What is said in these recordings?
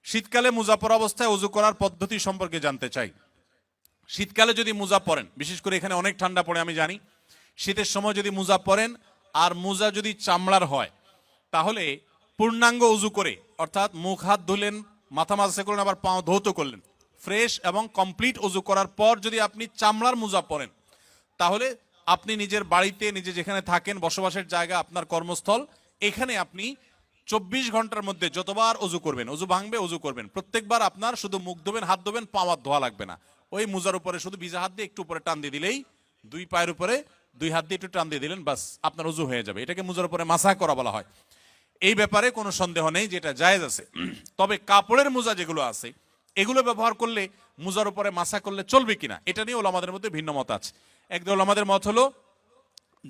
শীতকালে মোজা পরা অবস্থায় ওযু করার পদ্ধতি সম্পর্কে জানতে চাই। শীতকালে যদি মোজা পরেন, বিশেষ করে এখানে অনেক ঠান্ডা পড়ে আমি জানি, শীতের সময় যদি মোজা পরেন আর মোজা যদি চামড়ার হয়, তাহলে পূর্ণাঙ্গ ওযু করে, অর্থাৎ মুখ হাত ধুলেন, মাথা মাসে করলেন, আবার পা ধৌত করলেন, ফ্রেশ এবং কমপ্লিট ওযু করার পর যদি আপনি চামড়ার মোজা পরেন, তাহলে আপনি নিজের বাড়িতে, নিজে যেখানে থাকেন, বসবাসের জায়গা, আপনার কর্মস্থল, এখানে আপনি 24 ঘন্টার মধ্যে যতবার ওযু করবেন, ওযু ভাঙবে, ওযু করবেন, প্রত্যেকবার আপনার শুধু মুখ ধোবেন, হাত ধোবেন, পা ধোয়া লাগবে না। ওই মোজার উপরে শুধু ভিজা হাত দিয়ে একটু উপরে টান দিয়ে দিলেই, দুই পায়ের উপরে দুই হাত দিয়ে একটু টান দিয়ে দিলেন, বাস আপনার ওযু হয়ে যাবে। এটাকে মোজার উপরে মাসাহ করা বলা হয়। এই ব্যাপারে কোনো সন্দেহ নেই, যেটা জায়েজ আছে। তবে কাপড়ের মোজা যেগুলো আছে, এগুলো ব্যবহার করলে মোজার উপরে মাসাহ করলে চলবে কিনা, এটা নিয়ে ওলামাদের মধ্যে ভিন্ন মত আছে। একদল ওলামাদের মত হলো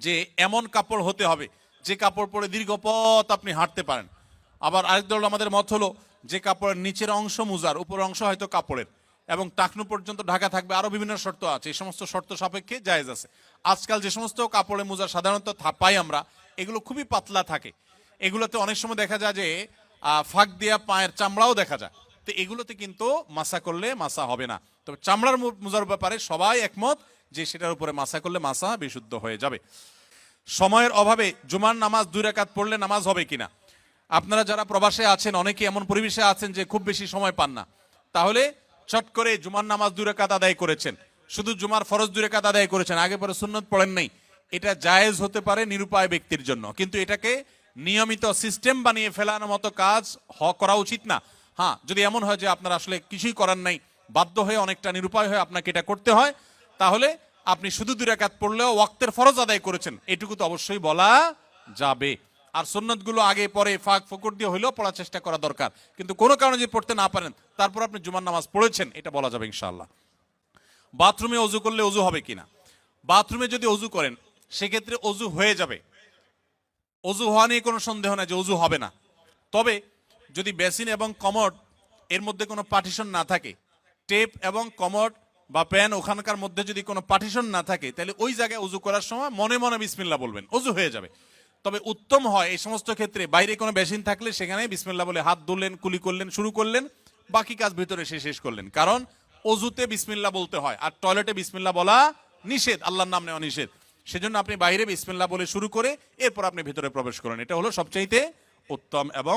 যে এমন কাপড় হতে হবে যে কাপড় পরে দীর্ঘ পথ আপনি হাঁটতে পারেন। আবার আরেক দল আমাদের মত হলো যে কাপড়ের নিচের অংশ মোজার, উপরের অংশ হয়তো কাপড়ের, এবং টাকনু পর্যন্ত ঢাকা থাকবে। আরো বিভিন্ন শর্ত আছে, এই সমস্ত শর্ত সাপেক্ষে জায়েজ আছে। আজকাল যে সমস্ত কাপড়ের মোজা সাধারণত পাই আমরা, এগুলো খুবই পাতলা থাকে। এগুলোতে অনেক সময় দেখা যায় যে ফাঁক দিয়া পায়ের চামড়াও দেখা যায়। তো এগুলোতে কিন্তু মাসা করলে মাসা হবে না। তবে চামড়ার মোজার ব্যাপারে সবাই একমত যে সেটার উপরে মাসা করলে মাসা বিশুদ্ধ হয়ে যাবে। সময়ের অভাবে জুমার নামাজ 2 রাকাত পড়লে নামাজ হবে কিনা? আপনারা যারা প্রবাসে আছেন, অনেকে এমন পরিবেশে আছেন যে খুব বেশি সময় পান না, তাহলে চট করে জুমার নামাজ 2 রাকাত আদায় করেছেন, শুধু জুমার ফরজ 2 রাকাত আদায় করেছেন, আগে পরে সুন্নত পড়েন নাই, এটা জায়েজ হতে পারে নিরুপায় ব্যক্তির জন্য, কিন্তু এটাকে নিয়মিত সিস্টেম বানিয়ে ফেলানোর মতো কাজ করা উচিত না। হ্যাঁ, যদি এমন হয় যে আপনার আসলে কিছুই করার নাই, বাধ্য হয়ে অনেকটা নিরুপায় হয়ে আপনাকে এটা করতে হয়, তাহলে আপনি শুধু 2 রাকাত পড়লেও ওয়াক্তের ফরজ আদায় করেছেন, এটুকু তো অবশ্যই বলা যাবে। আর সুন্নতগুলো আগে পরে ফাঁক ফকর দিয়ে হইলেও পড়ার চেষ্টা করা দরকার, কিন্তু কোনো কারণে যদি পড়তে না পারেন তারপর আপনি জুমার নামাজ পড়েছেন, এটা বলা যাবে ইনশাআল্লাহ। বাথরুমে ওযু করলে ওযু হবে কিনা? বাথরুমে যদি ওযু করেন সেক্ষেত্রে ওযু হয়ে যাবে, ওযু হওয়া নিয়ে কোনো সন্দেহ নাই যে ওযু হবে না। তবে যদি বেসিন এবং কমোড এর মধ্যে কোনো পার্টিশন না থাকে, টেপ এবং কমোড বা প্যান ওখানকার মধ্যে যদি কোনো পার্টিশন না থাকে, তাহলে ওই জায়গায় ওযু করার সময় মনে মনে বিসমিল্লাহ বলবেন, ওযু হয়ে যাবে। তবে উত্তম হয় এই সমস্ত ক্ষেত্রে বাইরে কোনো বেসিন থাকলে সেখানে বিসমিল্লাহ বলে হাত ধুলেন, কুলি করলেন, শুরু করলেন, বাকি কাজ ভিতরে শেষ করলেন। কারণ ওযুতে বিসমিল্লাহ বলতে হয়, আর টয়লেটে বিসমিল্লাহ বলা নিষেধ, আল্লাহর নাম নেওয়া নিষেধ। সেজন্য আপনি বাইরে বিসমিল্লাহ বলে শুরু করে এরপর আপনি ভিতরে প্রবেশ করেন, এটা হলো সবচাইতে উত্তম এবং